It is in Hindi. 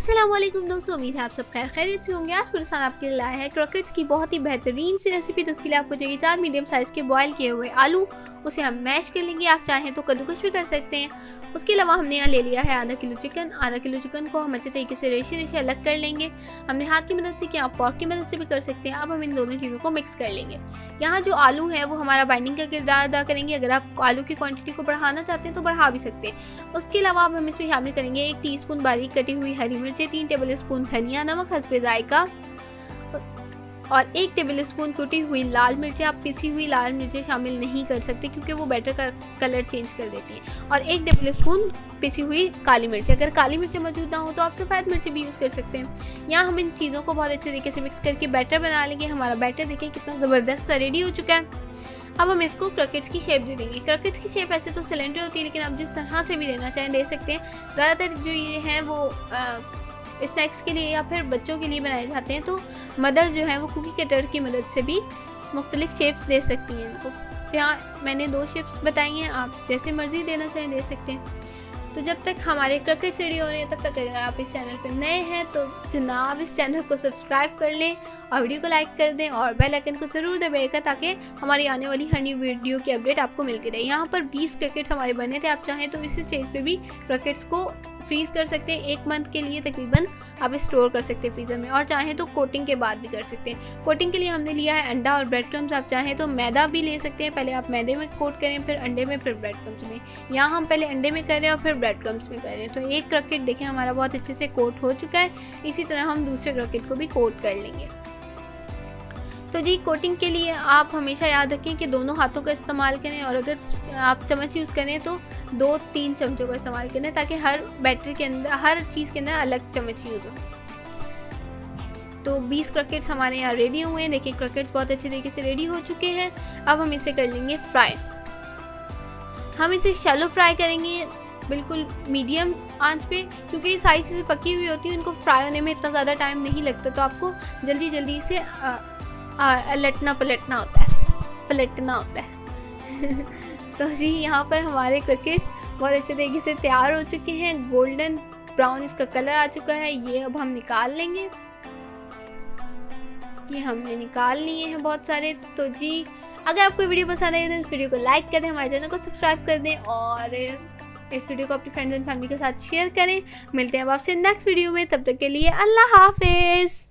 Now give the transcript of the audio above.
अस्सलाम वालेकुम दोस्तों, उम्मीद है आप सब खैर खैरियत से होंगे। आज फरसान आपके लिए लाया है क्रॉकेट्स की बहुत ही बेहतरीन सी रेसिपी। तो उसके लिए आपको चाहिए 4 मीडियम साइज़ के बॉयल किए हुए आलू। उसे हम मैश कर लेंगे, आप चाहें तो कद्दूकस भी कर सकते हैं। उसके अलावा हमने यहाँ ले लिया है आधा किलो चिकन। आधा किलो चिकन को हम अच्छे तरीके से रेशे रेशे अलग कर लेंगे। हमने हाथ की मदद से किया, आप फॉर्क की मदद से भी कर सकते हैं। अब हम इन दोनों चीज़ों को मिक्स कर लेंगे। यहाँ जो आलू है वो हमारा बाइंडिंग का किरदार अदा करेंगे। अगर आप आलू की क्वांटिटी को बढ़ाना चाहते हैं तो बढ़ा भी सकते हैं। उसके अलावा अब हम इसमें शामिल करेंगे 1 टीस्पून बारीक कटी हुई हरी मिर्चें, 3 टेबल स्पून धनिया, नमक हस्बे जायका और 1 टेबल स्पून कुटी हुई लाल मिर्चें। आप पिसी हुई लाल मिर्चें शामिल नहीं कर सकते क्योंकि वो बैटर का कलर चेंज कर देती हैं। और 1 टेबल स्पून पिसी हुई काली मिर्च। अगर काली मिर्चें मौजूद ना हो तो आप सफ़ेद मिर्चें भी यूज़ कर सकते हैं। यहाँ हम इन चीज़ों को बहुत अच्छे तरीके से मिक्स करके बैटर बना लेंगे। हमारा बैटर देखिए कितना ज़बरदस्त सा रेडी हो चुका है। अब हम इसको क्रॉकेट्स की शेप दे देंगे। क्रॉकेट्स की शेप ऐसे तो सिलेंडर होती है, लेकिन आप जिस तरह से भी देना चाहें दे सकते हैं। ज़्यादातर जो ये हैं वो स्नैक्स के लिए या फिर बच्चों के लिए बनाए जाते हैं, तो मदर जो है वो कुकी कटर की मदद से भी मुख्तलिफ शेप्स दे सकती हैं इनको। तो यहाँ मैंने 2 शेप्स बताई हैं, आप जैसे मर्ज़ी देना चाहें दे सकते हैं। तो जब तक हमारे क्रॉकेट्स रेडी हो रहे हैं तब तक अगर आप इस चैनल पर नए हैं तो जनाब इस चैनल को सब्सक्राइब कर लें और वीडियो को लाइक कर दें और बेल आइकन को ज़रूर दबाइएगा ताकि हमारी आने वाली हर नई वीडियो की अपडेट आपको मिलती रहे। यहाँ पर 20 क्रॉकेट्स हमारे बने थे। आप चाहें तो इस स्टेज पे भी क्रॉकेट्स को फ्रीज़ कर सकते हैं। 1 मंथ के लिए तकरीबन आप स्टोर कर सकते हैं फ्रीज़र में, और चाहें तो कोटिंग के बाद भी कर सकते हैं। कोटिंग के लिए हमने लिया है अंडा और ब्रेड क्रम्स। आप चाहें तो मैदा भी ले सकते हैं। पहले आप मैदे में कोट करें, फिर अंडे में, फिर ब्रेड क्रम्स में। यहाँ हम पहले अंडे में कर रहे हैं और फिर ब्रेड क्रम्स में कर रहे हैं। तो एक क्रॉकेट देखें हमारा बहुत अच्छे से कोट हो चुका है। इसी तरह हम दूसरे क्रॉकेट को भी कोट कर लेंगे। तो जी कोटिंग के लिए आप हमेशा याद रखें कि दोनों हाथों का इस्तेमाल करें, और अगर आप चम्मच यूज़ करें तो 2-3 चमचों का इस्तेमाल करें ताकि हर बैटर के अंदर, हर चीज़ के अंदर अलग चम्मच यूज़ हो। तो 20 क्रॉकेट्स हमारे यहाँ रेडी हुए हैं। देखिए क्रॉकेट्स बहुत अच्छे तरीके से रेडी हो चुके हैं। अब हम इसे कर लेंगे फ्राई। हम इसे शैलो फ्राई करेंगे, बिल्कुल मीडियम आंच पे, क्योंकि ये सारी चीज़ें पकी हुई होती हैं, उनको फ्राई होने में इतना ज़्यादा टाइम नहीं लगता। तो आपको जल्दी जल्दी से पलटना होता है तो जी यहाँ पर हमारे क्रॉकेट्स बहुत अच्छे तरीके से तैयार हो चुके हैं। गोल्डन ब्राउन इसका कलर आ चुका है। ये अब हम निकाल लेंगे। ये हमने निकाल लिए हैं बहुत सारे। तो जी अगर आपको वीडियो पसंद आई तो इस वीडियो को लाइक कर दें, हमारे चैनल को सब्सक्राइब कर दें और इस वीडियो को अपनी फ्रेंड्स एंड फैमिली के साथ शेयर करें। मिलते हैं अब आपसे नेक्स्ट वीडियो में, तब तक के लिए अल्लाह हाफिज़।